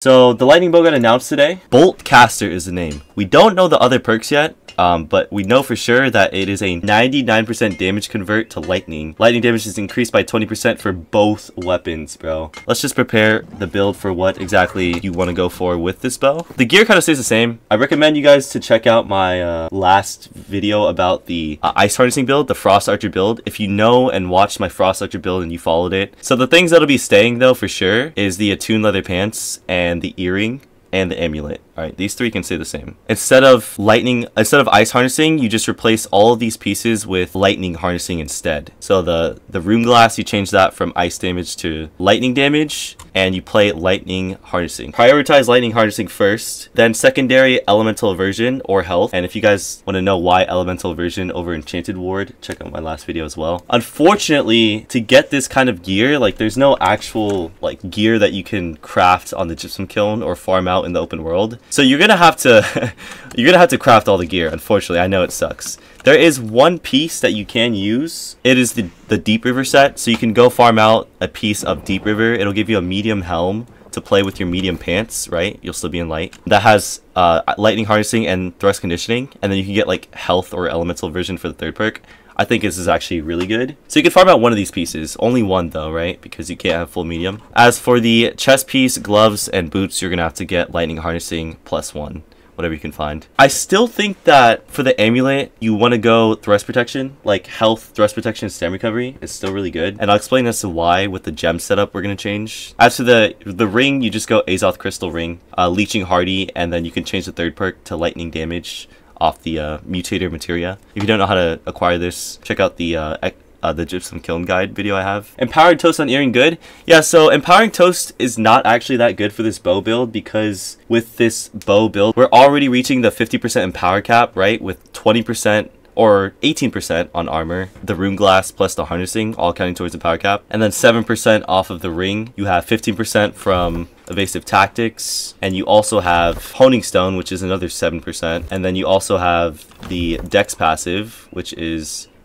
So the lightning bow got announced today. Bolt Caster is the name. We don't know the other perks yet, but we know for sure that it is a 99% damage convert to lightning. Lightning damage is increased by 20% for both weapons, bro. Let's just prepare the build for what exactly you want to go for with this bow. The gear kind of stays the same. I recommend you guys to check out my last video about the ice harnessing build, the frost archer build. If you know and watched my frost archer build and you followed it. So the things that'll be staying though for sure is the attuned leather pants and the earring and the amulet. Alright, these three can stay the same. Instead of ice harnessing, you just replace all of these pieces with lightning harnessing instead. So the rune glass, you change that from ice damage to lightning damage, and you play lightning harnessing. Prioritize lightning harnessing first, then secondary elemental aversion or health. And if you guys want to know why elemental aversion over enchanted ward, check out my last video as well. Unfortunately, to get this kind of gear, like there's no actual like gear that you can craft on the gypsum kiln or farm out in the open world. So you're gonna have to craft all the gear. Unfortunately, I know it sucks. There is one piece that you can use. It is the Deep River set. So you can go farm out a piece of Deep River. It'll give you a medium helm to play with your medium pants, right? You'll still be in light. That has lightning harnessing and thrust conditioning, and then you can get like health or elemental version for the third perk. I think this is actually really good. So you can farm out one of these pieces. Only one though, right? Because you can't have full medium. As for the chest piece, gloves, and boots, you're gonna have to get lightning harnessing +1. Whatever you can find. I still think that for the amulet, you want to go thrust protection, like health, thrust protection, and stamina recovery. It's still really good. And I'll explain as to why with the gem setup we're going to change. As for the ring, you just go Azoth crystal ring, leeching hardy, and then you can change the third perk to lightning damage off the mutator materia. If you don't know how to acquire this, check out the Gypsum Kiln guide video I have. Empowering Toast on earring good? Yeah, so Empowering Toast is not actually that good for this bow build because with this bow build, we're already reaching the 50% empower cap, right? With 20% or 18% on armor, the rune glass plus the harnessing, all counting towards the power cap. And then 7% off of the ring. You have 15% from evasive tactics, and you also have honing stone, which is another 7%. And then you also have the dex passive, which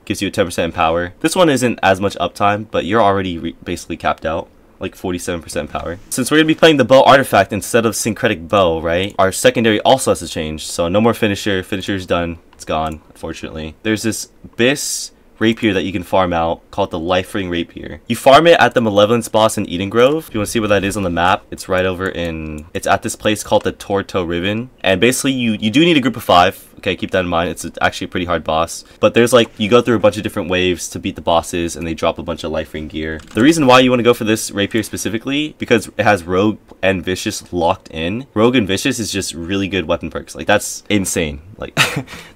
gives you a 10% power. This one isn't as much uptime, but you're already basically capped out, like 47% power. Since we're going to be playing the bow artifact instead of syncretic bow, right? Our secondary also has to change. So no more finisher. Finisher's done. It's gone, unfortunately. There's this Biss Rapier that you can farm out called the Life Ring Rapier. You farm it at the Malevolence boss in Eden Grove. If you want to see where that is on the map, it's right over it's at this place called the Torto Ribbon. And basically you do need a group of 5. Okay, keep that in mind. It's actually a pretty hard boss. But there's like, you go through a bunch of different waves to beat the bosses and they drop a bunch of life ring gear. The reason why you want to go for this rapier specifically, because it has Rogue and Vicious locked in. Rogue and Vicious is just really good weapon perks. Like that's insane. Like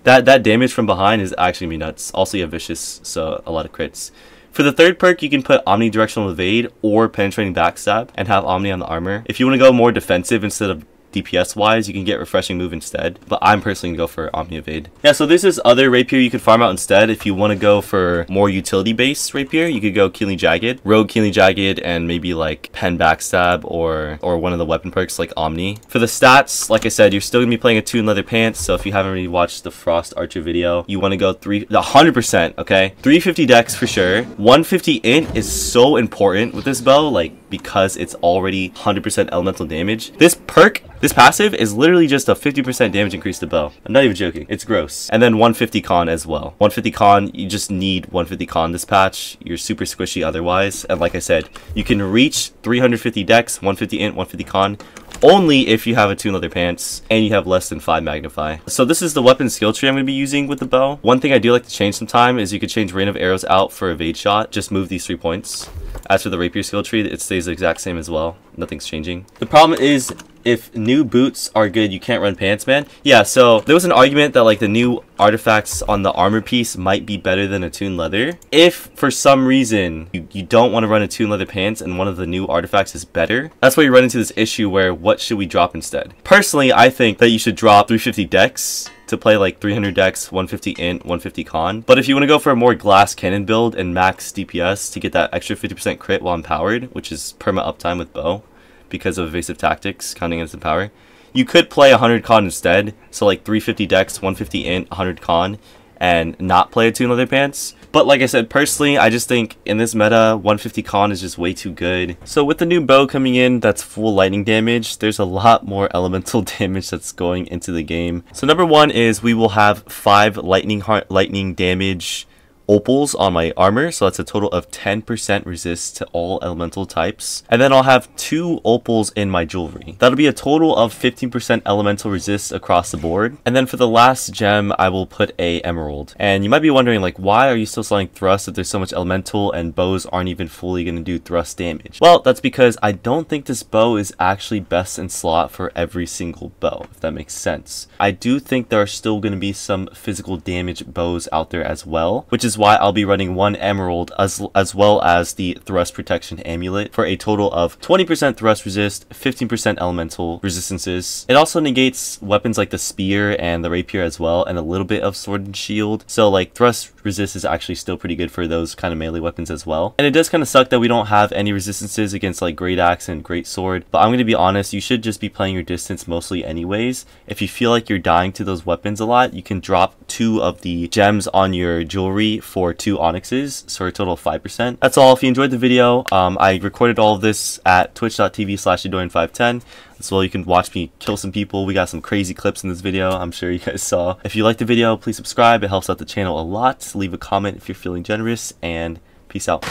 that damage from behind is actually gonna be nuts. Also you have Vicious, so a lot of crits. For the third perk, you can put Omnidirectional Evade or Penetrating Backstab and have Omni on the armor. If you want to go more defensive instead of DPS wise, you can get Refreshing Move instead, but I'm personally gonna go for Omni Evade. Yeah, so this is other rapier you could farm out instead. If you want to go for more utility based rapier, you could go Kiln Jagged, Rogue Kiln Jagged, and maybe like Pen Backstab or one of the weapon perks like Omni. For the stats, like I said, you're still gonna be playing a Attuned Leather Pants, so if you haven't already watched the Frost Archer video, you want to go 100%, okay? 350 dex for sure. 150 int is so important with this bow, like because it's already 100% elemental damage. This perk, this passive is literally just a 50% damage increase to bow. I'm not even joking. It's gross. And then 150 con as well. 150 con, you just need 150 con this patch. You're super squishy otherwise. And like I said, you can reach 350 dex, 150 int, 150 con, only if you have Attuned Leather Pants and you have less than 5 magnify. So this is the weapon skill tree I'm going to be using with the bow. One thing I do like to change sometime is you could change Rain of Arrows out for Evade Shot. Just move these 3 points. As for the Rapier skill tree, it stays the exact same as well. Nothing's changing. The problem is, if new boots are good, you can't run pants, man. Yeah, so there was an argument that like the new artifacts on the armor piece might be better than Attuned Leather. If for some reason you don't want to run Attuned Leather Pants and one of the new artifacts is better, that's where you run into this issue where what should we drop instead? Personally, I think that you should drop 350 dex to play like 300 dex, 150 int, 150 con. But if you want to go for a more glass cannon build and max DPS to get that extra 50% crit while empowered, which is perma uptime with bow because of evasive tactics counting as the power, you could play 100 con instead. So like 350 dex, 150 int, 100 con, and not play Attuned Leather Pants. But like I said, personally, I just think in this meta, 150 con is just way too good. So with the new bow coming in that's full lightning damage, there's a lot more elemental damage that's going into the game. So number one is we will have 5 lightning damage opals on my armor, so that's a total of 10% resist to all elemental types. And then I'll have 2 opals in my jewelry. That'll be a total of 15% elemental resist across the board. And then for the last gem, I will put a emerald. And you might be wondering, like, why are you still selling thrust if there's so much elemental and bows aren't even fully going to do thrust damage? Well, that's because I don't think this bow is actually best in slot for every single bow, if that makes sense. I do think there are still going to be some physical damage bows out there as well, which is why I'll be running 1 emerald as well as the thrust protection amulet for a total of 20% thrust resist, 15% elemental resistances. It also negates weapons like the spear and the rapier as well, and a little bit of sword and shield. So like thrust resist is actually still pretty good for those kind of melee weapons as well. And it does kind of suck that we don't have any resistances against like great axe and great sword, but I'm going to be honest, you should just be playing your distance mostly anyways. If you feel like you're dying to those weapons a lot, you can drop 2 of the gems on your jewelry for 2 onyxes, so a total of 5%. That's all. If you enjoyed the video, I recorded all of this at twitch.tv/adorian510. As well, you can watch me kill some people. We got some crazy clips in this video, I'm sure you guys saw. If you liked the video, please subscribe. It helps out the channel a lot. Leave a comment if you're feeling generous, and peace out.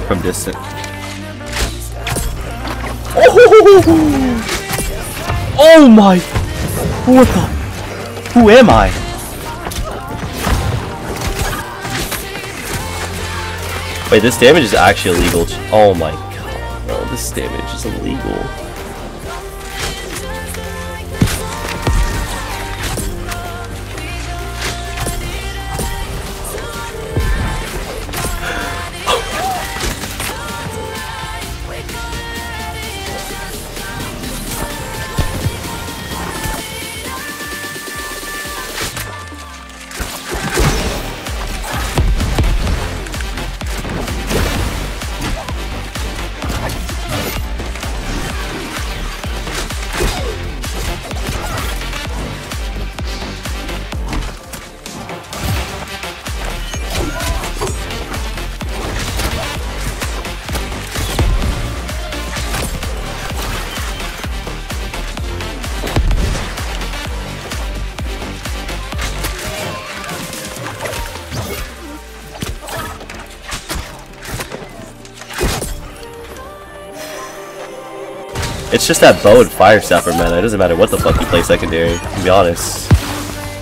From distant. Oh my! What the? Who am I? Wait, this damage is actually illegal. Oh my god, bro, this damage is illegal. It's just that bow and fire stopper meta. It doesn't matter what the fuck you play secondary, to be honest.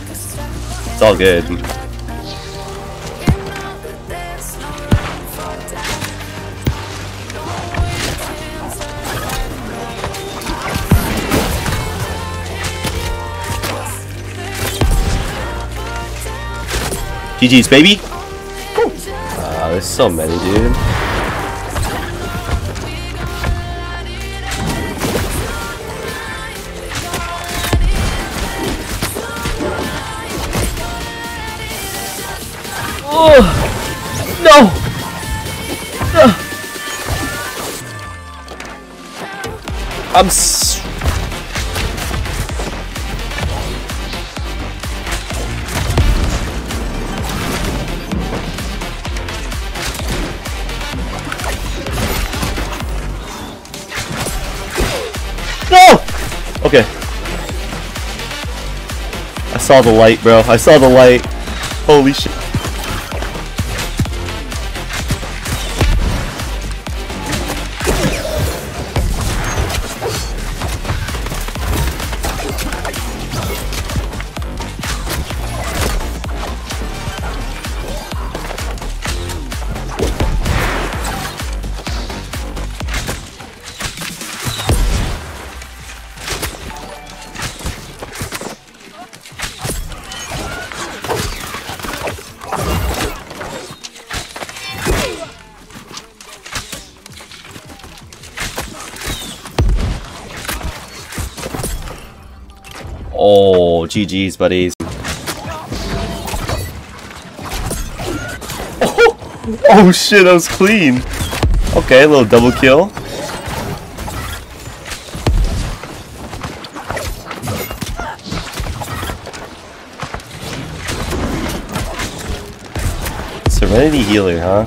It's all good. GG's, baby! There's so many, dude. Oh no! No! Okay. I saw the light, bro. I saw the light. Holy shit. Oh, GG's, buddies. Oh shit, that was clean. Okay, a little double kill. Serenity Healer, huh?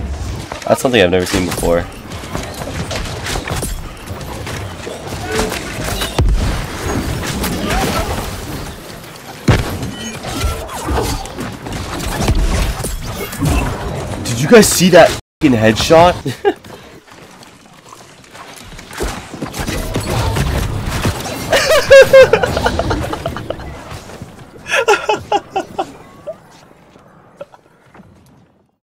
That's something I've never seen before. Did you guys see that f***ing headshot?